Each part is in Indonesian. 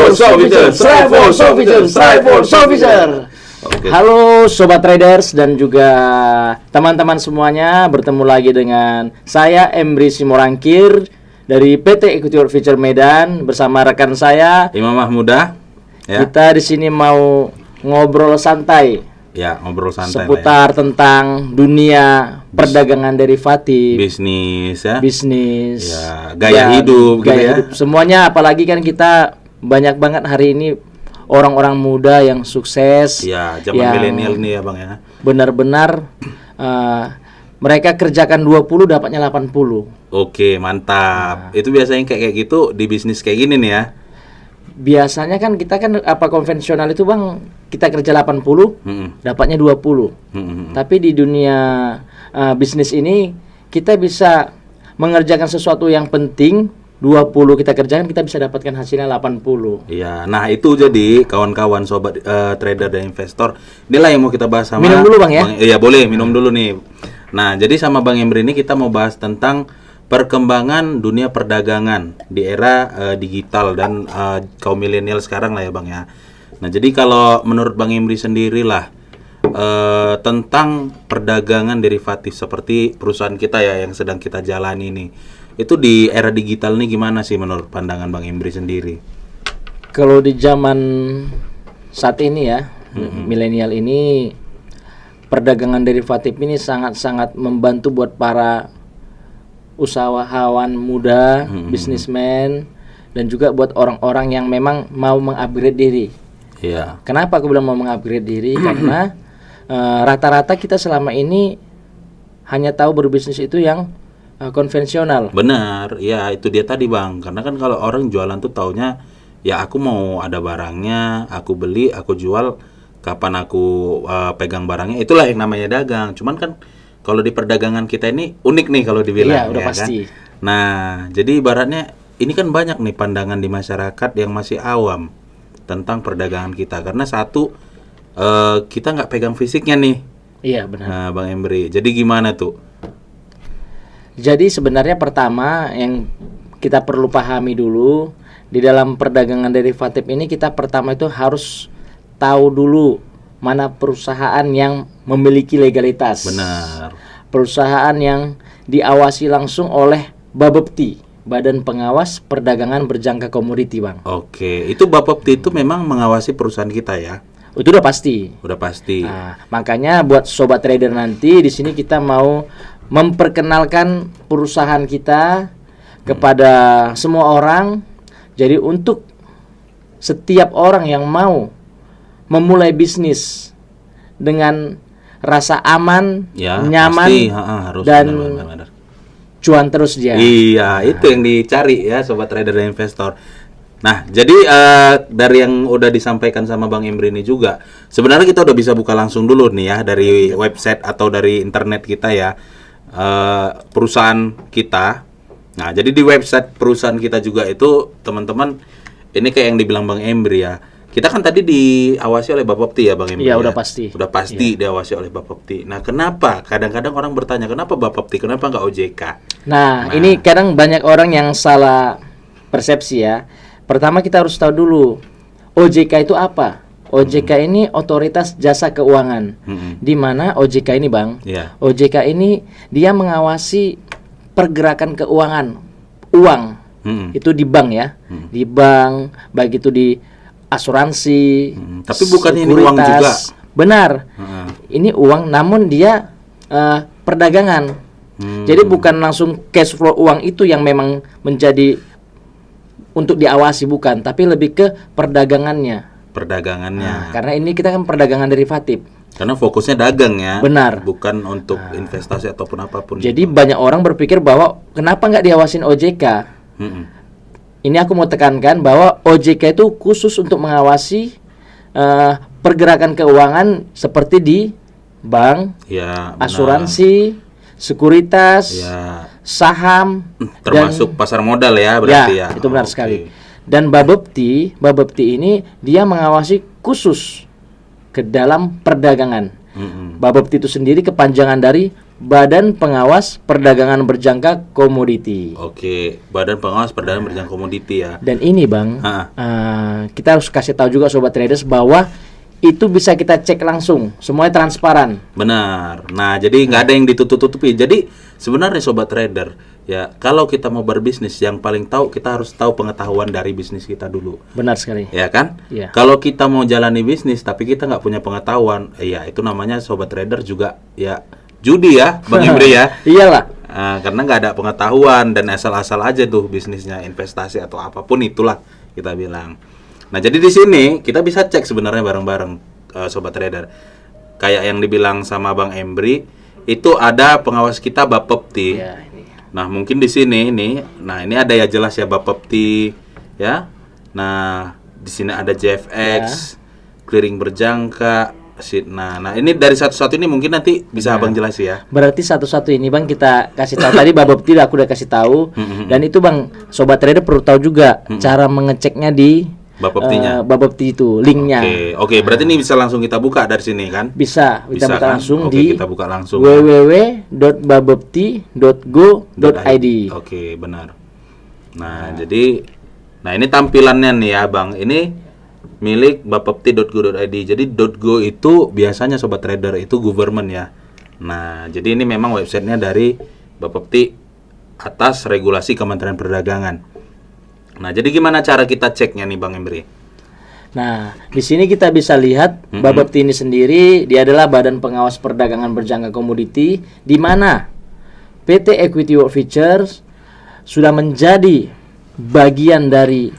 Oke. Halo Sobat Traders dan juga teman-teman semuanya, bertemu lagi dengan saya Embry Simorangkir dari PT Equity World Future Medan bersama rekan saya Imam Mahmuda. Ya. Kita di sini mau ngobrol santai. Ya, ngobrol santai seputar tentang dunia perdagangan derivatif, bisnis ya. Bisnis. Ya, gaya hidup gitu ya. Hidup. Semuanya, apalagi kan kita banyak banget hari ini orang-orang muda yang sukses. Ya, zaman milenial nih ya, Bang ya. Benar-benar mereka kerjakan 20 dapatnya 80. Oke, mantap. Itu biasanya kayak gitu di bisnis kayak gini nih ya. Biasanya kan kita kan konvensional itu Bang, kita kerja 80, dapatnya 20. Tapi di dunia bisnis ini kita bisa mengerjakan sesuatu yang penting, 20 kita kerjakan, kita bisa dapatkan hasilnya 80. Iya, nah itu jadi kawan-kawan sobat trader dan investor, inilah yang mau kita bahas sama. Minum dulu Bang ya. Iya boleh, minum dulu nih. Nah, jadi sama Bang Embry ini kita mau bahas tentang perkembangan dunia perdagangan di era digital dan kaum milenial sekarang lah ya Bang ya. Nah, jadi kalau menurut Bang Embry sendiri lah tentang perdagangan derivatif seperti perusahaan kita ya yang sedang kita jalani nih. Itu di era digital nih gimana sih menurut pandangan Bang Embry sendiri? Kalau di zaman saat ini ya, milenial ini, perdagangan derivatif ini sangat-sangat membantu buat para usahawan muda, bisnismen, dan juga buat orang-orang yang memang mau mengupgrade diri. Iya. Kenapa aku bilang mau mengupgrade diri? Karena rata-rata kita selama ini hanya tahu berbisnis itu yang konvensional. Benar, ya itu dia tadi Bang. Karena kan kalau orang jualan tuh taunya ya aku mau ada barangnya, aku beli, aku jual, kapan aku pegang barangnya, itulah yang namanya dagang. Cuman kan kalau di perdagangan kita ini unik nih kalau dibilang. Iya, udah ya pasti. Kan? Nah, jadi ibaratnya ini kan banyak nih pandangan di masyarakat yang masih awam tentang perdagangan kita. Karena satu, kita nggak pegang fisiknya nih. Iya, benar. Nah, Bang Embry, jadi gimana tuh? Jadi sebenarnya pertama yang kita perlu pahami dulu, di dalam perdagangan derivatif ini kita pertama itu harus tahu dulu mana perusahaan yang memiliki legalitas. Benar. Perusahaan yang diawasi langsung oleh Bapepti, Badan Pengawas Perdagangan Berjangka Komoditi, Bang. Oke, itu Bapepti itu memang mengawasi perusahaan kita ya? Itu udah pasti. Udah pasti. Nah, makanya buat sobat trader nanti di sini kita mau memperkenalkan perusahaan kita kepada semua orang. Jadi untuk setiap orang yang mau memulai bisnis dengan rasa aman, ya, nyaman, pasti, harus dan benar. cuan terus dia. Iya, itu yang dicari ya sobat trader dan investor. Nah, jadi dari yang udah disampaikan sama Bang Embry ini juga, sebenarnya kita udah bisa buka langsung dulu nih ya dari website atau dari internet kita ya, perusahaan kita. Nah, jadi di website perusahaan kita juga itu teman-teman, ini kayak yang dibilang Bang Embry ya. Kita kan tadi diawasi oleh Bapepti ya Bang Embry. Iya, ya? udah pasti. Udah pasti diawasi oleh Bapepti. Nah, kenapa? Kadang-kadang orang bertanya, kenapa Bapepti? Kenapa nggak OJK? Nah, ini kadang banyak orang yang salah persepsi ya. Pertama kita harus tahu dulu OJK itu apa. OJK ini Otoritas Jasa Keuangan. Di mana OJK ini Bang, OJK ini dia mengawasi pergerakan keuangan, uang. Itu di bank ya. Di bank, baik itu di asuransi, tapi bukannya ini uang juga. Benar. Ini uang namun dia perdagangan. Jadi bukan langsung cash flow uang itu yang memang menjadi untuk diawasi, bukan, tapi lebih ke perdagangannya. Perdagangannya. Karena ini kita kan perdagangan derivatif. Karena fokusnya dagang ya. Benar. Bukan untuk investasi ataupun apapun. Jadi banyak orang berpikir bahwa kenapa nggak diawasin OJK? Ini aku mau tekankan bahwa OJK itu khusus untuk mengawasi pergerakan keuangan seperti di bank, ya, asuransi, sekuritas, ya, saham, termasuk pasar modal ya berarti ya. Itu benar sekali. Dan Bapepti ini dia mengawasi khusus ke dalam perdagangan. Bapepti itu sendiri kepanjangan dari Badan Pengawas Perdagangan Berjangka Komoditi. Oke, Badan Pengawas Perdagangan Berjangka Komoditi ya. Dan ini Bang, Ha. kita harus kasih tahu juga sobat traders bahwa itu bisa kita cek langsung, semuanya transparan. Benar. Nah, jadi nggak ada yang ditutup-tutupi. Jadi sebenarnya sobat trader, ya kalau kita mau berbisnis, yang paling tahu kita harus tahu pengetahuan dari bisnis kita dulu, Benar sekali. ya kan? Iya. Kalau kita mau jalani bisnis tapi kita nggak punya pengetahuan, ya itu namanya sobat trader juga ya judi ya, Bang Imri ya. Iyalah. Karena nggak ada pengetahuan dan asal-asal aja tuh bisnisnya, investasi atau apapun itulah kita bilang. Nah, jadi di sini kita bisa cek sebenarnya bareng-bareng sobat trader. Kayak yang dibilang sama Bang Embri, itu ada pengawas kita Bapepti. Ya, ini. Nah, mungkin di sini nih, nah ini ada ya jelas ya Bapepti ya. Nah, di sini ada JFX, clearing berjangka. Nah, ini dari satu-satu ini mungkin nanti bisa Abang jelasin ya. Berarti satu-satu ini Bang kita kasih tahu tadi Bapepti aku udah kasih tahu. Dan itu Bang, sobat trader perlu tahu juga cara mengeceknya di Bapeptinya. Bapepti itu, linknya. Oke, berarti ini bisa langsung kita buka dari sini kan? Bisa kita buka kan? langsung Oke, di kita buka langsung. www.bapepti.go.id. Oke, benar. Nah, jadi ini tampilannya nih ya, Bang. Ini milik bapepti.go.id. Jadi .go itu biasanya sobat trader itu government ya. Nah, jadi ini memang websitenya dari Bapepti atas regulasi Kementerian Perdagangan. Nah, jadi gimana cara kita ceknya nih Bang Embri? Nah, di sini kita bisa lihat Bapepti ini sendiri dia adalah Badan Pengawas Perdagangan Berjangka Komoditi, di mana PT Equity World Futures sudah menjadi bagian dari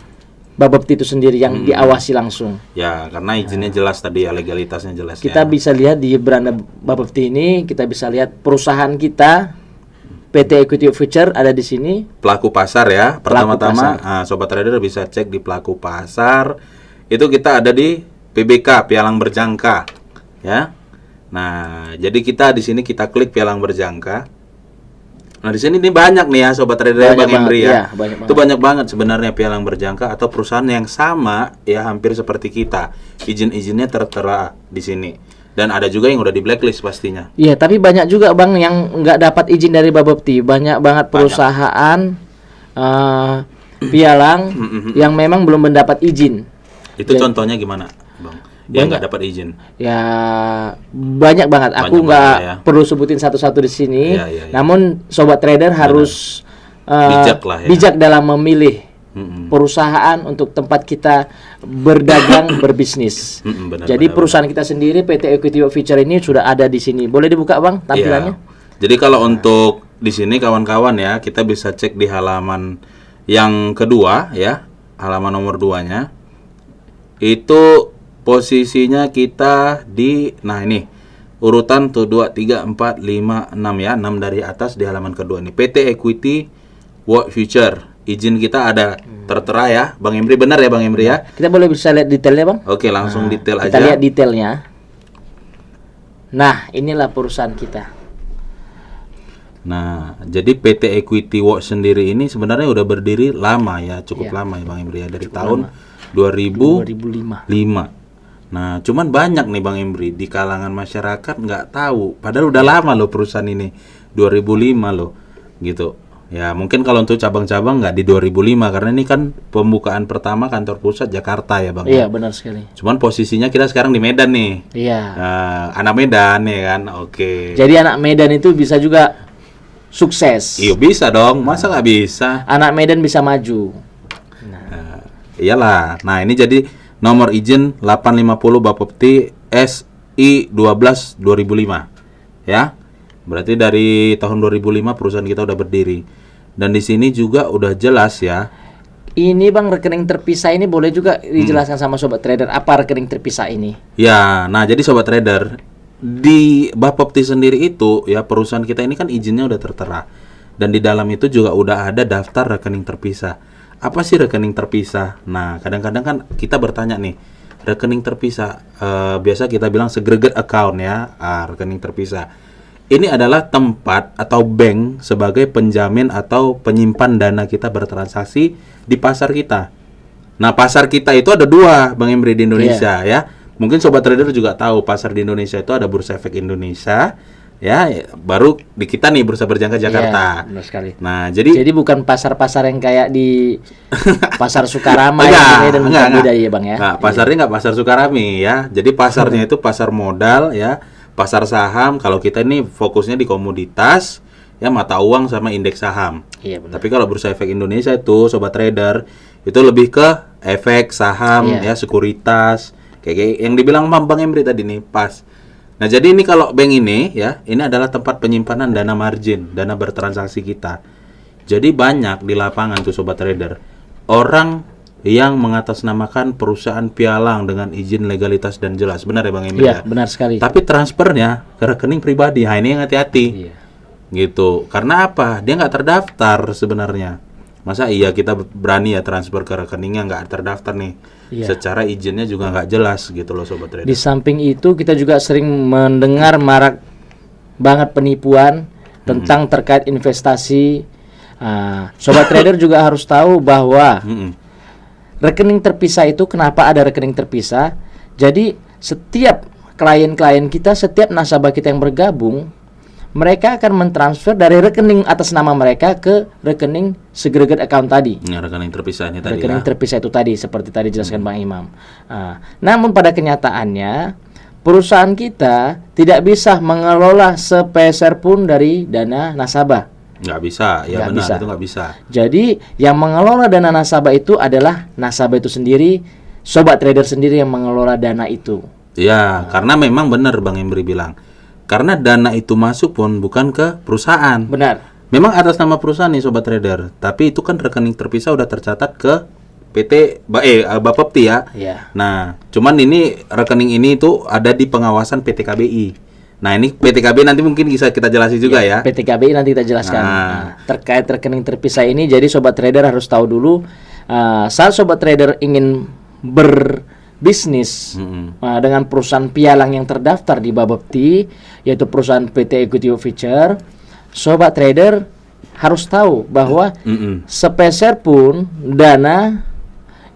Bapepti itu sendiri yang diawasi langsung. Ya, karena izinnya jelas tadi ya, legalitasnya jelas Kita ya. bisa lihat di beranda Bapepti ini, kita bisa lihat perusahaan kita PT Equity Future ada di sini. Pelaku pasar ya. Pertama-tama sobat trader bisa cek di pelaku pasar. Itu kita ada di PBK, pialang berjangka ya. Nah, jadi kita di sini kita klik pialang berjangka. Nah, di sini ini banyak nih ya sobat trader Banyak Bang Embri banget, ya. iya, banyak Itu banyak banget sebenarnya pialang berjangka atau perusahaan yang sama ya, hampir seperti kita. Izin-izinnya tertera di sini. Dan ada juga yang udah di blacklist pastinya. Iya, tapi banyak juga Bang yang nggak dapat izin dari Bapepti. Banyak banget perusahaan pialang yang memang belum mendapat izin. Itu contohnya gimana, Bang? Yang nggak dapat izin. Ya banyak banget. Aku Banyak nggak banget ya. perlu sebutin satu-satu di sini. Iya, iya, iya. Namun sobat trader harus Bijak lah ya. bijak dalam memilih perusahaan untuk tempat kita berdagang berbisnis. Benar, Jadi benar, perusahaan kita sendiri PT Equity Future ini sudah ada di sini. Boleh dibuka Bang tampilannya? Iya. Jadi kalau untuk di sini kawan-kawan ya, kita bisa cek di halaman yang kedua ya, halaman nomor 2-nya. Itu posisinya kita di, nah ini urutan tuh 2, 3, 4, 5, 6 ya, 6 dari atas di halaman kedua nih. PT Equity World Future. Izin kita ada tertera ya, Bang Embri, benar ya Bang Embri ya? Kita boleh bisa lihat detailnya Bang? Oke, langsung detail Kita aja. lihat detailnya. Nah, inilah perusahaan kita. Nah, jadi PT Equity World sendiri ini sebenarnya udah berdiri lama ya, cukup Iya. lama ya Bang Embri ya, dari tahun 2005. 2005. Nah, cuman banyak nih Bang Embri di kalangan masyarakat nggak tahu, padahal udah lama loh perusahaan ini, 2005 loh, gitu. Ya mungkin kalau untuk cabang-cabang nggak di 2005 karena ini kan pembukaan pertama kantor pusat Jakarta ya Bang. Iya, benar sekali. Cuman posisinya kita sekarang di Medan nih. Iya. Anak Medan ya kan, oke. Jadi anak Medan itu bisa juga sukses. Iya bisa dong, masa nggak bisa? Anak Medan bisa maju. Iyalah. Nah, ini jadi nomor izin 850 Bapepti SI 12 2005. Ya. Berarti dari tahun 2005 perusahaan kita udah berdiri. Dan di sini juga udah jelas ya. Ini Bang, rekening terpisah ini boleh juga dijelaskan sama sobat trader apa rekening terpisah ini? Ya, nah jadi sobat trader, di Bapepti sendiri itu ya perusahaan kita ini kan izinnya udah tertera. Dan di dalam itu juga udah ada daftar rekening terpisah. Apa sih rekening terpisah? Nah, kadang-kadang kan kita bertanya nih, rekening terpisah biasa kita bilang segregate account ya, rekening terpisah. Ini adalah tempat atau bank sebagai penjamin atau penyimpan dana kita bertransaksi di pasar kita. Nah, pasar kita itu ada 2 Bang Embri di Indonesia ya. Mungkin sobat trader juga tahu pasar di Indonesia itu ada Bursa Efek Indonesia ya baru di kita nih Bursa Berjangka Jakarta. Iya, benar sekali. Nah, jadi bukan pasar-pasar yang kayak di pasar Sukarama enggak, dan enggak, beda ya Bang ya. Enggak, pasarnya enggak pasar Sukarami ya. Jadi pasarnya itu pasar modal ya, pasar saham. Kalau kita ini fokusnya di komoditas ya, mata uang sama indeks saham. Iya benar. Tapi kalau Bursa Efek Indonesia itu sobat trader itu lebih ke efek saham Iya. ya, sekuritas kayak yang dibilang Bang Emri tadi nih pas. Nah, jadi ini kalau bank ini ya, ini adalah tempat penyimpanan dana margin, dana bertransaksi kita. Jadi banyak di lapangan tuh sobat trader orang yang mengatasnamakan perusahaan pialang dengan izin legalitas dan jelas. Benar ya Bang Emri? Iya, benar sekali. Tapi transfernya ke rekening pribadi. Nah, ini yang hati-hati. Iya. Gitu. Karena apa? Dia nggak terdaftar sebenarnya. Masa iya kita berani ya transfer ke rekeningnya nggak terdaftar nih? Iya. Secara izinnya juga nggak jelas gitu loh sobat trader. Di samping itu kita juga sering mendengar marak banget penipuan tentang terkait investasi. Sobat trader juga harus tahu bahwa Mm-mm. rekening terpisah itu, kenapa ada rekening terpisah? Jadi setiap klien-klien kita, setiap nasabah kita yang bergabung, mereka akan mentransfer dari rekening atas nama mereka ke rekening segregated account tadi. Ini rekening terpisah ini tadi Rekening ya. terpisah itu tadi, seperti tadi jelaskan Bang Imam. Namun pada kenyataannya perusahaan kita tidak bisa mengelola sepeser pun dari dana nasabah. Nggak bisa, ya Nggak benar bisa. itu nggak bisa. Jadi yang mengelola dana nasabah itu adalah nasabah itu sendiri, sobat trader sendiri yang mengelola dana itu. Ya, karena memang benar Bang Emri bilang. Karena dana itu masuk pun bukan ke perusahaan. Benar. Memang atas nama perusahaan nih sobat trader, tapi itu kan rekening terpisah udah tercatat ke PT Bapepti ya. Iya. Nah, cuman ini rekening ini itu ada di pengawasan PT KBI. Nah, ini PT KBI nanti mungkin bisa kita jelasin juga ya. PT KBI nanti kita jelaskan. Terkait rekening terpisah ini, jadi sobat trader harus tahu dulu saat sobat trader ingin berbisnis dengan perusahaan pialang yang terdaftar di Bapepti, yaitu perusahaan PT Equity Future, sobat trader harus tahu bahwa sepeser pun dana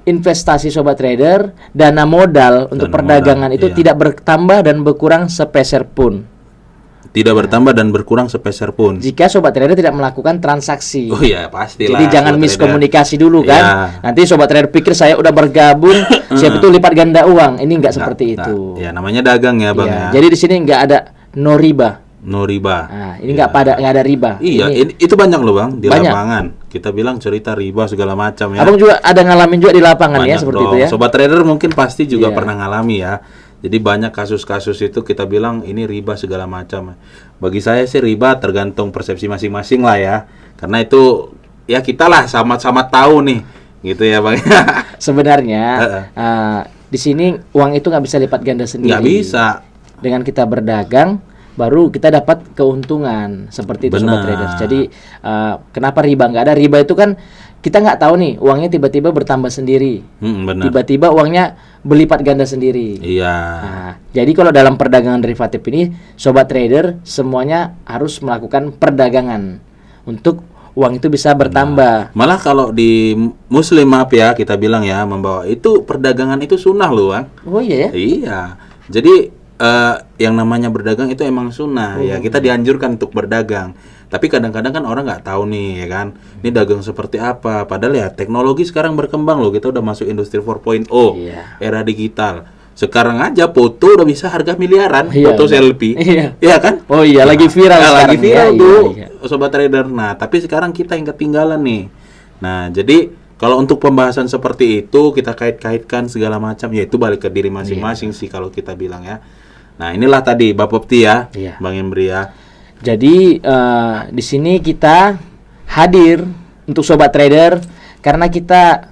investasi sobat trader, dana modal untuk Dana perdagangan modal, itu iya. tidak bertambah dan berkurang sepeser pun Tidak bertambah dan berkurang sepeser pun. jika sobat trader tidak melakukan transaksi. Oh iya, pastilah. Jadi jangan sobat miskomunikasi dulu kan. Iya. Nanti sobat trader pikir saya udah bergabung, siapa itu lipat ganda uang. Ini nggak seperti Nggak. itu. Ya, namanya dagang ya, Bang Iya, ya. jadi di sini nggak ada no riba. No riba. Nah, ini nggak ada riba. Iya, Ini, itu banyak loh Bang di Banyak. lapangan. Kita bilang cerita riba segala macam ya. Abang juga ada ngalamin juga di lapangan ya Banyak seperti dong. itu ya. Sobat trader mungkin pasti juga Iya. pernah ngalami ya. Jadi banyak kasus-kasus itu kita bilang ini riba segala macam. Bagi saya sih riba tergantung persepsi masing-masing lah ya. Karena itu ya kita lah sama-sama tahu nih, gitu ya Bang. Sebenarnya di sini uang itu nggak bisa lipat ganda sendiri. Nggak bisa. Dengan kita berdagang baru kita dapat keuntungan seperti itu sobat Benar. trader. Jadi kenapa riba nggak ada? Riba itu kan kita nggak tahu nih uangnya tiba-tiba bertambah sendiri, Benar. tiba-tiba uangnya berlipat ganda sendiri. Iya. Nah, jadi kalau dalam perdagangan derivatif ini, sobat trader semuanya harus melakukan perdagangan untuk uang itu bisa bertambah. Malah kalau di Muslim maaf ya kita bilang ya membawa itu perdagangan itu sunnah loh Bang. Oh iya ya? Iya. Jadi yang namanya berdagang itu emang sunnah ya. Kita dianjurkan untuk berdagang. Tapi kadang-kadang kan orang nggak tahu nih ya kan. Ini dagang seperti apa. Padahal ya teknologi sekarang berkembang loh. Kita udah masuk industri 4.0, Iya. era digital. Sekarang aja foto udah bisa harga miliaran, Iya, foto benar. selfie. Iya. Kan? Oh iya, lagi viral Nah, lagi sekarang viral ya. tuh Iya, iya. sobat trader. Nah, tapi sekarang kita yang ketinggalan nih. Nah, jadi kalau untuk pembahasan seperti itu kita kait-kaitkan segala macam, ya itu balik ke diri masing-masing sih kalau kita bilang ya. Nah, inilah tadi Bapepti ya, Iya. Bang Emri ya. Jadi di sini kita hadir untuk sobat trader karena kita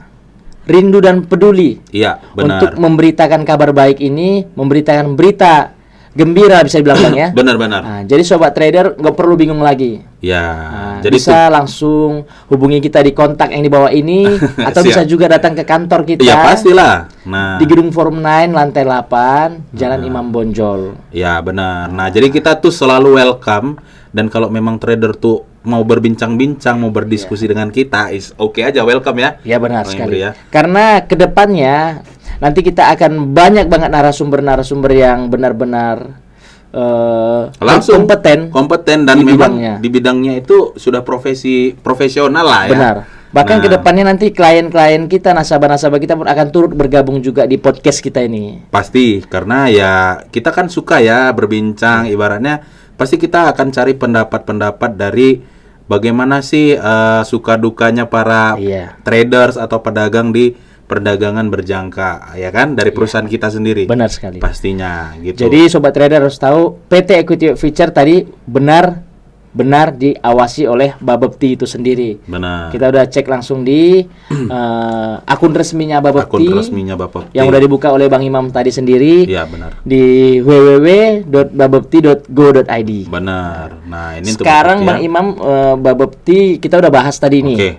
rindu dan peduli Iya, benar. untuk memberitakan kabar baik ini, memberitakan berita gembira bisa dibilang Bang ya. Benar-benar. Nah, jadi sobat trader nggak perlu bingung lagi. Ya, Nah, jadi bisa langsung hubungi kita di kontak yang di bawah ini atau Siap. bisa juga datang ke kantor kita. ya pastilah. Nah, Di Gedung Forum 9 lantai 8, Jalan Imam Bonjol. ya benar. Nah, jadi kita tuh selalu welcome dan kalau memang trader tuh mau berbincang-bincang, mau berdiskusi dengan kita, is oke aja welcome ya. Ya benar Bang sekali. Emri ya. Karena kedepannya nanti kita akan banyak banget narasumber-narasumber yang benar-benar langsung di kompeten dan memang bidangnya. di bidangnya itu sudah profesional lah ya. Benar. Bahkan Nah, kedepannya nanti klien-klien kita, nasabah-nasabah kita pun akan turut bergabung juga di podcast kita ini. pasti karena ya kita kan suka ya berbincang, ibaratnya pasti kita akan cari pendapat-pendapat dari bagaimana sih suka dukanya para Iya. traders atau pedagang di perdagangan berjangka, ya kan, dari perusahaan kita sendiri. Benar sekali. Pastinya gitu. Jadi sobat trader harus tahu PT Equity Future tadi benar diawasi oleh Bapepti itu sendiri. benar. Kita udah cek langsung di akun resminya Bapepti. Akun resminya Bapepti. Yang udah dibuka oleh Bang Imam tadi sendiri. Iya, benar. Di www.bapepti.go.id. Benar. Nah, ini untuk Sekarang Bapepti Bang ya. Imam Bapepti kita udah bahas tadi nih. Oke.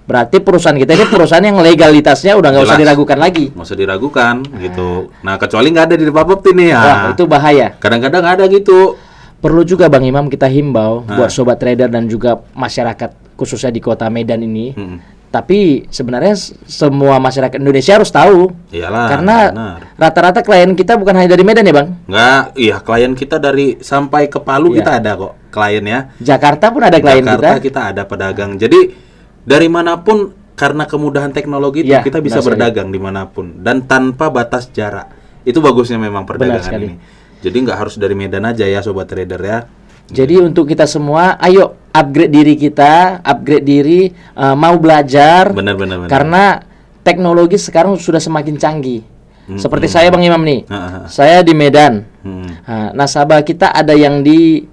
Berarti perusahaan kita ini perusahaan yang legalitasnya udah nggak usah Jelas. diragukan lagi. Nggak usah diragukan gitu. Nah, kecuali nggak ada di Bapepti nih ya. Wah, itu bahaya. Kadang-kadang ada gitu. Perlu juga Bang Imam kita himbau buat sobat trader dan juga masyarakat khususnya di Kota Medan ini. Tapi sebenarnya semua masyarakat Indonesia harus tahu. Iyalah. Karena benar. rata-rata klien kita bukan hanya dari Medan ya, Bang. Nggak, iya klien kita dari sampai ke Palu Iya. kita ada kok klien ya. Jakarta pun ada klien Jakarta kita. kita ada pedagang. Jadi dari manapun karena kemudahan teknologi itu Ya, kita bisa benar sekali. berdagang dimanapun dan tanpa batas jarak. Itu bagusnya memang perdagangan sekali. ini. Jadi nggak harus dari Medan aja ya sobat trader ya. Jadi untuk kita semua, ayo upgrade diri kita, upgrade diri, mau belajar. Benar. Karena teknologi sekarang sudah semakin canggih. Seperti saya Bang Imam nih. Ha. Saya di Medan. Hmm. Nah, nasabah kita ada yang di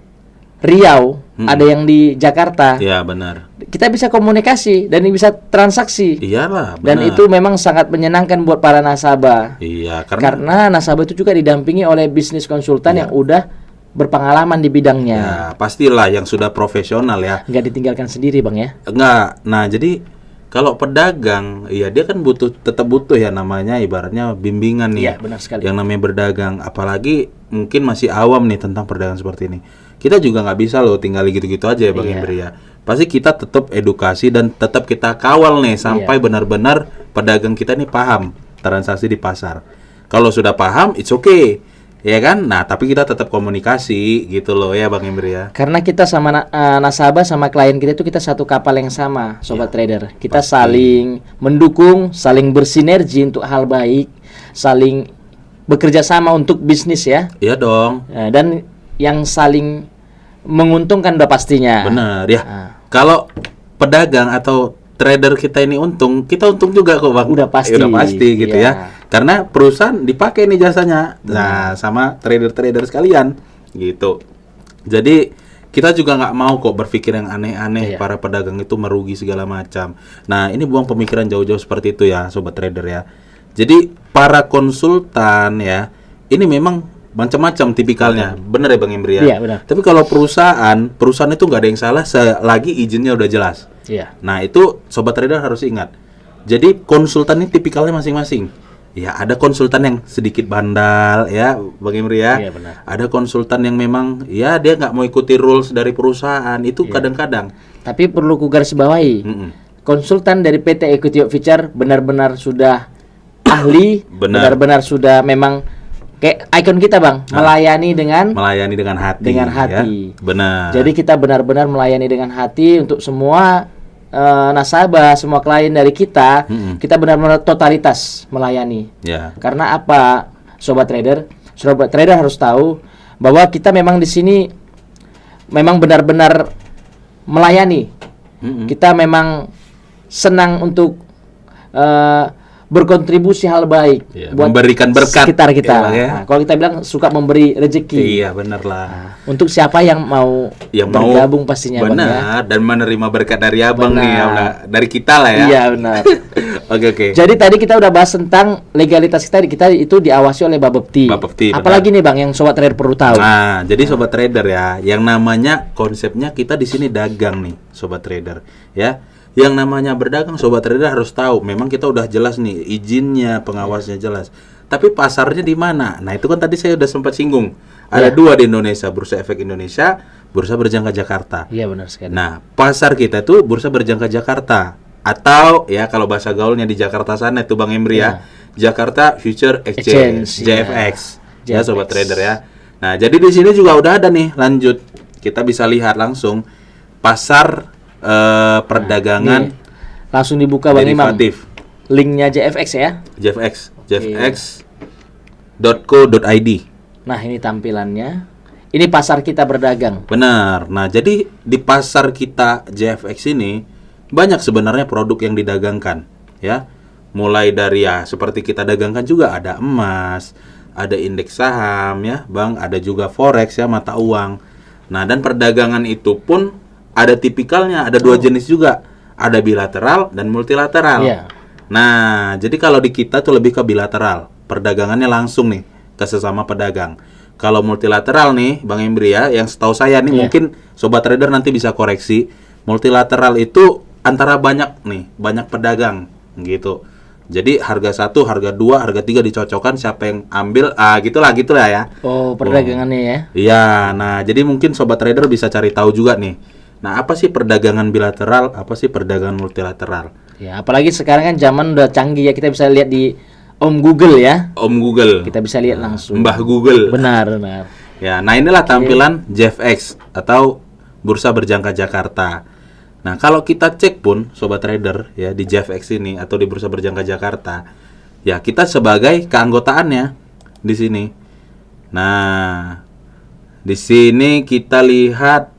Riau, ada yang di Jakarta. Ya benar. Kita bisa komunikasi dan bisa transaksi. Iyalah. Dan benar. itu memang sangat menyenangkan buat para nasabah. Iya Karena nasabah itu juga didampingi oleh bisnis konsultan yang udah berpengalaman di bidangnya. ya pastilah yang sudah profesional ya. Nggak ditinggalkan sendiri Bang ya. Enggak. Nah, jadi kalau pedagang, ya dia kan tetap butuh ya namanya ibaratnya bimbingan nih. Iya, benar sekali. Yang namanya berdagang, apalagi mungkin masih awam nih tentang perdagangan seperti ini. Kita juga nggak bisa loh tinggal gitu-gitu aja ya Bang Iya. Imri ya. Pasti kita tetap edukasi dan tetap kita kawal nih sampai Iya. benar-benar pedagang kita nih paham transaksi di pasar. Kalau sudah paham, it's okay. Ya kan? Nah, tapi kita tetap komunikasi gitu loh ya Bang Imri ya. Karena kita sama nasabah sama klien kita itu kita satu kapal yang sama, sobat trader. Kita saling mendukung, saling bersinergi untuk hal baik, saling bekerja sama untuk bisnis ya. Iya dong. Dan yang saling menguntungkan udah pastinya. Benar ya. Ah. Kalau pedagang atau trader kita ini untung, kita untung juga kok Bang. Udah pasti. Udah pasti gitu Iya. ya. Karena perusahaan dipakai nih jasanya. Nah, sama trader-trader sekalian gitu. Jadi kita juga nggak mau kok berpikir yang aneh-aneh, Iya. para pedagang itu merugi segala macam. Nah, ini buang pemikiran jauh-jauh seperti itu ya, sobat trader ya. Jadi para konsultan ya, ini memang macam-macam tipikalnya. Bener ya Bang Imri ya? Iya, benar. Tapi kalau perusahaan itu nggak ada yang salah selagi izinnya udah jelas. Iya. Nah, itu sobat trader harus ingat. Jadi konsultan ini tipikalnya masing-masing. Ya, ada konsultan yang sedikit bandal ya, Bang Imri ya. Iya, benar. Ada konsultan yang memang ya dia nggak mau ikuti rules dari perusahaan. Itu Iya. kadang-kadang. Tapi perlu kugarisbawahi. Mm-mm. Konsultan dari PT Equity Future benar-benar sudah ahli, Benar. benar-benar sudah memang kayak ikon kita Bang, melayani dengan Melayani dengan hati. Dengan ya. hati. Benar. Jadi kita benar-benar melayani dengan hati untuk semua nasabah, semua klien dari kita. Kita benar-benar totalitas melayani. ya. Karena apa, sobat trader? Sobat trader harus tahu bahwa kita memang di sini memang benar-benar melayani. Kita memang senang untuk berkontribusi hal baik Ya, buat memberikan berkat sekitar kita. ya, Bang, ya. Nah, kalau kita bilang suka memberi rezeki. Iya, benar lah. Nah, untuk siapa yang mau bergabung pastinya Bang ya. benar dan menerima berkat dari Abang Benar. nih ya, dari kita lah ya. Iya benar. Oke. Jadi tadi kita udah bahas tentang legalitas kita itu diawasi oleh Bapepti. Bapepti, benar. Apalagi nih Bang yang sobat trader perlu tahu. Nah, jadi sobat trader ya, yang namanya konsepnya kita di sini dagang nih, sobat trader, ya. Yang namanya berdagang, sobat trader harus tahu. Memang kita udah jelas nih izinnya, pengawasnya jelas. Tapi pasarnya di mana? Nah, itu kan tadi saya udah sempat singgung. Ada dua di Indonesia, Bursa Efek Indonesia, Bursa Berjangka Jakarta. Iya benar sekali. Nah, pasar kita tuh Bursa Berjangka Jakarta. Atau ya kalau bahasa gaulnya di Jakarta sana itu Bang Emri ya, Jakarta Future Exchange, Exchange, JFX. Ya sobat JFX. trader ya. Nah, jadi di sini juga udah ada nih, lanjut. Kita bisa lihat langsung pasar perdagangan Nih, langsung dibuka Bang Imam. derivatif. Linknya JFX ya. jfx.co.id. Nah, ini tampilannya. Ini pasar kita berdagang. Benar. Nah, jadi di pasar kita JFX ini banyak sebenarnya produk yang didagangkan, ya. Mulai dari ya seperti kita dagangkan juga ada emas, ada indeks saham ya, Bang, ada juga forex ya, mata uang. Nah, dan perdagangan itu pun ada tipikalnya, ada dua jenis juga. Ada bilateral dan multilateral. Iya. Nah, jadi kalau di kita tuh lebih ke bilateral. Perdagangannya langsung nih ke sesama pedagang. Kalau multilateral nih, Bang Embri ya, yang setahu saya nih, Iya. mungkin sobat trader nanti bisa koreksi. Multilateral itu antara banyak pedagang gitu. Jadi harga 1, harga 2, harga 3 dicocokkan, siapa yang ambil, gitulah ya. Oh, perdagangannya ya. Iya, nah jadi mungkin sobat trader bisa cari tahu juga nih. Nah, apa sih perdagangan bilateral, apa sih perdagangan multilateral? Ya, apalagi sekarang kan zaman udah canggih ya, kita bisa lihat di Om Google ya. Om Google. Kita bisa lihat langsung. Mbah Google. Benar, benar. Ya, nah inilah tampilan JFX atau Bursa Berjangka Jakarta. Nah, kalau kita cek pun sobat trader ya di JFX ini atau di Bursa Berjangka Jakarta, ya kita sebagai keanggotaannya di sini. Nah, di sini kita lihat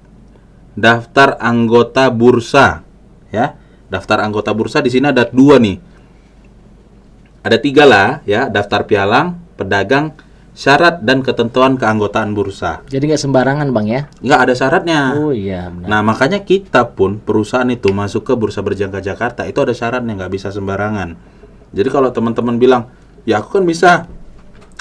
daftar anggota bursa ya. Daftar anggota bursa di sini ada 2 nih. Ada 3 lah ya, daftar pialang, pedagang, syarat dan ketentuan keanggotaan bursa. Jadi nggak sembarangan Bang ya. Nggak ada syaratnya. Oh iya, benar. Nah, makanya kita pun perusahaan itu masuk ke Bursa Berjangka Jakarta itu ada syaratnya, nggak bisa sembarangan. Jadi kalau teman-teman bilang, ya aku kan bisa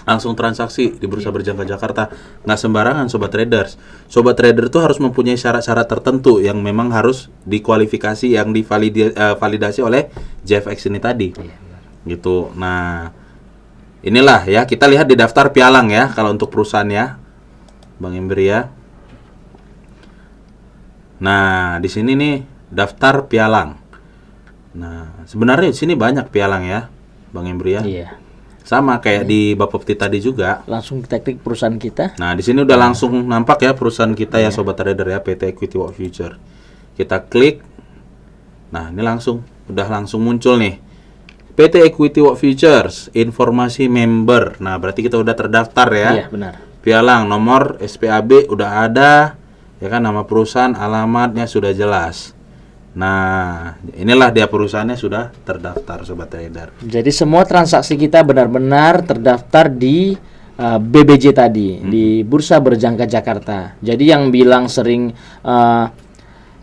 langsung transaksi di Bursa Berjangka Jakarta, nggak sembarangan sobat traders. Sobat trader itu harus mempunyai syarat-syarat tertentu yang memang harus dikualifikasi, yang divalidasi oleh JFX ini tadi. Gitu. Nah, inilah ya, kita lihat di daftar pialang ya kalau untuk perusahaan ya, Bang Embri ya. Nah, di sini nih daftar pialang. Nah, sebenarnya di sini banyak pialang ya, Bang Embri ya. Iya. Sama kayak di Bapepti tadi juga. Langsung kita klik perusahaan kita. Nah, di sini udah langsung nampak ya perusahaan kita ya sobat trader ya, PT Equity Walk Future. Kita klik. Nah, ini udah langsung muncul nih. PT Equity Walk Futures, informasi member. Nah, berarti kita udah terdaftar ya. Iya, benar. Pialang, nomor SPAB udah ada, ya kan, nama perusahaan, alamatnya sudah jelas. Nah, inilah dia perusahaannya sudah terdaftar sobat trader. Jadi semua transaksi kita benar-benar terdaftar di BBJ tadi, di Bursa Berjangka Jakarta. Jadi yang bilang sering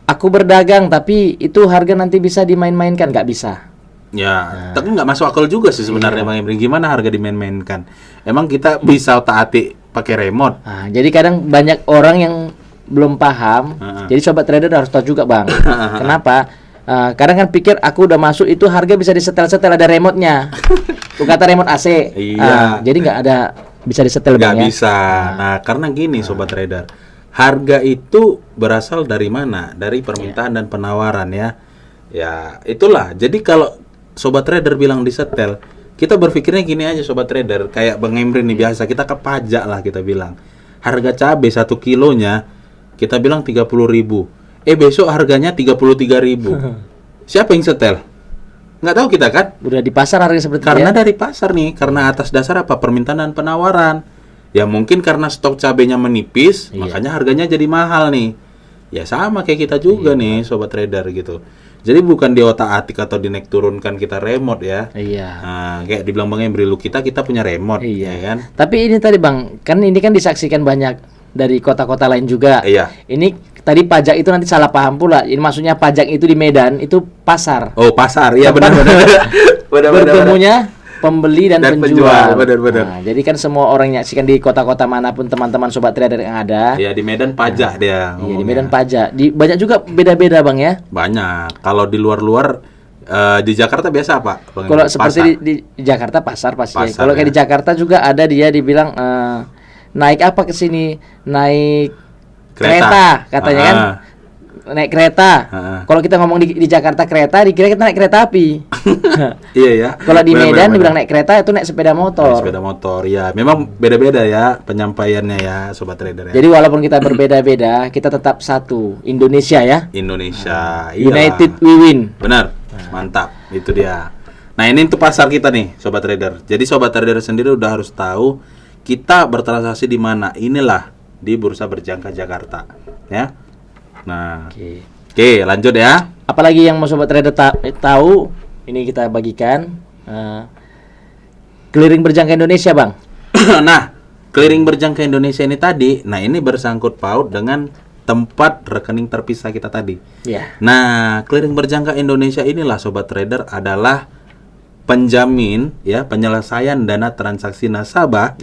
aku berdagang tapi itu harga nanti bisa dimain-mainkan, nggak bisa. Ya, tapi nggak masuk akal juga sih sebenarnya Bang Emri. Gimana harga dimain-mainkan? Emang kita bisa otak-atik pakai remote? Nah, jadi kadang banyak orang yang belum paham. Jadi sobat trader harus tahu juga Bang. Kenapa? Kadang kan pikir aku udah masuk itu harga bisa disetel-setel, ada remote-nya. Tuh kata remote AC. Iya. Jadi nggak ada bisa disetel Bang Nggak ya. bisa. Nah, karena gini sobat trader, harga itu berasal dari mana? Dari permintaan dan penawaran ya. Ya, itulah. Jadi kalau sobat trader bilang disetel, kita berpikirnya gini aja sobat trader, kayak Bang Emri nih biasa, kita ke pajak lah kita bilang. Harga cabai 1 kilonya kita bilang 30.000. Besok harganya 33.000. Siapa yang setel? Nggak tahu kita kan? Udah di pasar harga seperti Karena ya. dari pasar nih, karena atas dasar apa? Permintaan dan penawaran. Ya mungkin karena stok cabenya menipis, makanya harganya jadi mahal nih. Ya sama kayak kita juga nih sobat trader gitu. Jadi bukan di otak-atik atau di naik turunkan kita remote ya. Iya. Nah, kayak dibilang Bang Emri, kita punya remote Iya. ya kan? Tapi ini tadi Bang, kan ini kan disaksikan banyak dari kota-kota lain juga. Iya. Ini tadi pajak itu nanti salah paham pula. Ini maksudnya pajak itu di Medan itu pasar. Oh, pasar. Iya benar-benar. Bertemunya pembeli dan penjual. Benar-benar. Nah, jadi kan semua orang nyaksikan di kota-kota manapun teman-teman sobat trader yang ada. Ya di Medan pajak dia. Iya, di ngomongnya. Medan pajak. Di banyak juga beda-beda Bang ya. Banyak. Kalau di luar-luar di Jakarta biasa apa? Bang Kalau Emri? seperti Pasar. di Jakarta pasar pasti. Pasar, Kalau kayak ya. di Jakarta juga ada dia dibilang naik apa ke sini? Naik kereta katanya kan. naik kereta. Kalau kita ngomong di Jakarta kereta, dikira kita naik kereta api. Iya ya. Kalau di Medan dibilang naik kereta, itu naik sepeda motor. Naik sepeda motor, ya. Memang beda-beda ya penyampaiannya ya, Sobat Trader ya. Jadi walaupun kita berbeda-beda, kita tetap satu, Indonesia ya. Indonesia. United we win. Benar. Mantap. Itu dia. Nah, ini untuk pasar kita nih, Sobat Trader. Jadi Sobat Trader sendiri udah harus tahu kita bertransaksi di mana. Inilah di Bursa Berjangka Jakarta, ya. Nah, oke, lanjut ya. Apalagi yang mau Sobat Trader tahu, ini kita bagikan clearing berjangka Indonesia, Bang. Nah, clearing berjangka Indonesia ini tadi, nah ini bersangkut paut dengan tempat rekening terpisah kita tadi. Ya. Nah, clearing berjangka Indonesia inilah Sobat Trader adalah penjamin ya penyelesaian dana transaksi nasabah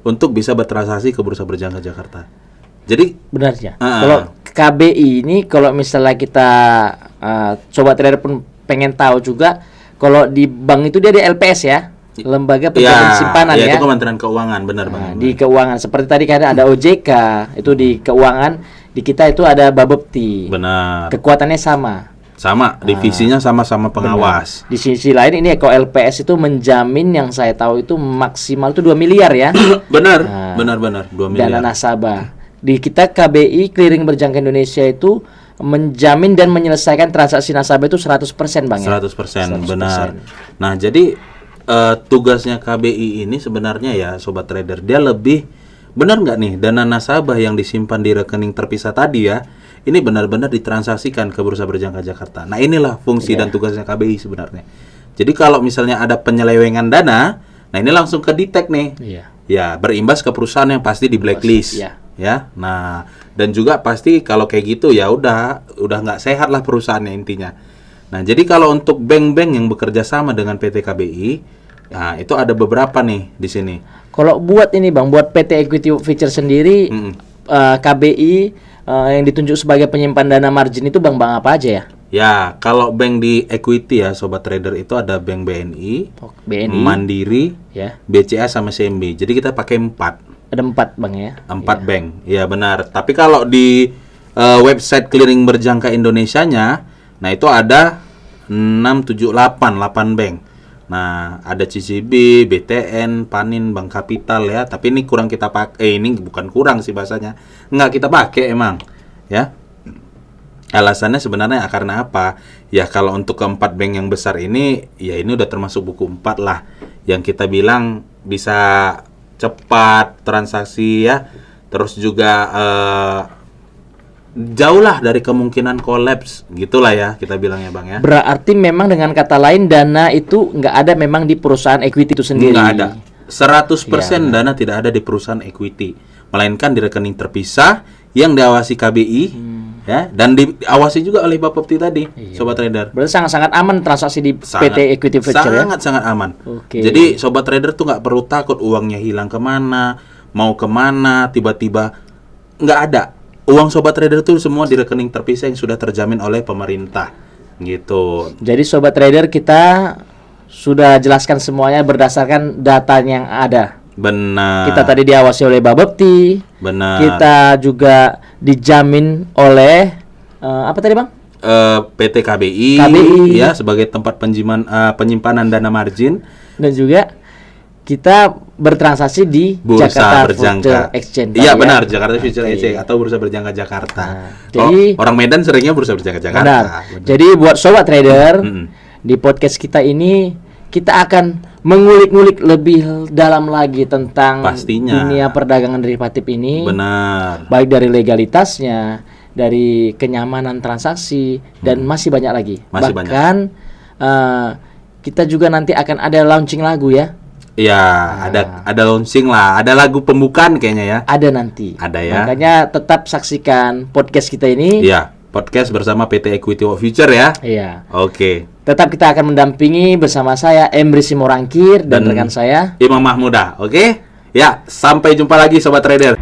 untuk bisa bertransaksi ke Bursa Berjangka Jakarta. Jadi benar ya. Kalau KBI ini kalau misalnya kita Sobat Trader pun pengen tahu juga, kalau di bank itu dia ada LPS ya, lembaga penjamin simpanan ya. Itu Kementerian Keuangan, benar Bang. Di keuangan seperti tadi kan ada OJK, itu di keuangan, di kita itu ada Bapepti. Benar. Kekuatannya sama, divisinya sama-sama pengawas. Benar. Di sisi lain ini Eko LPS itu menjamin, yang saya tahu itu maksimal itu 2 miliar ya. Benar. Benar 2 miliar. Dana nasabah. Di kita KBI clearing berjangka Indonesia itu menjamin dan menyelesaikan transaksi nasabah itu 100% Bang ya. 100%, benar. Nah, jadi tugasnya KBI ini sebenarnya ya Sobat Trader, dia lebih benar nggak nih dana nasabah yang disimpan di rekening terpisah tadi ya, ini benar-benar ditransaksikan ke Bursa Berjangka Jakarta. Nah, inilah fungsi dan tugasnya KBI sebenarnya. Jadi kalau misalnya ada penyelewengan dana, nah ini langsung ke detect nih. Ya, berimbas ke perusahaan yang pasti di blacklist. Ya. Nah, dan juga pasti kalau kayak gitu ya udah nggak sehat lah perusahaannya intinya. Nah, jadi kalau untuk bank-bank yang bekerja sama dengan PT KBI, nah itu ada beberapa nih di sini. Kalau buat ini Bang, buat PT Equity Future sendiri, KBI yang ditunjuk sebagai penyimpan dana margin itu bank-bank apa aja ya? Ya, kalau bank di equity ya Sobat Trader itu ada Bank BNI, Mandiri, BCA sama CMB. Jadi kita pakai 4. Ada 4 Bang ya? 4 bank, ya benar. Tapi kalau di website clearing berjangka Indonesianya, nah itu ada 8 bank. Nah, ada CCB, BTN, Panin, Bank Kapital ya. Tapi ini kurang kita pakai. Ini bukan kurang sih bahasanya. Nggak kita pakai emang, ya. Alasannya sebenarnya karena apa? Ya kalau untuk keempat bank yang besar ini, ya ini udah termasuk buku 4 lah. Yang kita bilang bisa cepat transaksi ya. Terus juga jauh lah dari kemungkinan kolaps, gitulah ya kita bilangnya Bang ya. Berarti memang dengan kata lain dana itu nggak ada memang di perusahaan equity itu sendiri. Nggak ada. 100% dana tidak ada di perusahaan equity, melainkan di rekening terpisah yang diawasi KBI ya, dan diawasi juga oleh Bapepti tadi, Sobat Trader. Berarti sangat-sangat aman transaksi di PT Equity Future ya? Sangat aman. Jadi Sobat Trader tuh nggak perlu takut uangnya hilang kemana, mau kemana, tiba-tiba nggak ada. Uang Sobat Trader tuh semua di rekening terpisah yang sudah terjamin oleh pemerintah, gitu. Jadi Sobat Trader kita sudah jelaskan semuanya berdasarkan data yang ada. Benar. Kita tadi diawasi oleh Bapepti. Benar. Kita juga dijamin oleh apa tadi Bang? PT KBI, ya sebagai tempat penyimpanan dana margin, dan juga kita bertransaksi di Bursa Jakarta Berjangka Future Exchange. Iya benar, Jakarta Future Exchange atau Bursa Berjangka Jakarta. Jadi Oh, orang Medan seringnya Bursa Berjangka Jakarta. Benar. Jadi buat Sobat Trader, di podcast kita ini kita akan mengulik-ngulik lebih dalam lagi tentang dunia perdagangan derivatif ini. Benar. Baik dari legalitasnya, dari kenyamanan transaksi, dan masih banyak lagi. Bahkan kita juga nanti akan ada launching lagu ya. Iya, ada launching lah, ada lagu pembukaan kayaknya ya. Ada nanti. Ada ya. Makanya tetap saksikan podcast kita ini. Iya, podcast bersama PT Equity Future ya. Iya. Oke. Tetap kita akan mendampingi bersama saya Emri Simorangkir dan rekan saya Imam Mahmuda. Oke? Ya, sampai jumpa lagi Sobat Trader.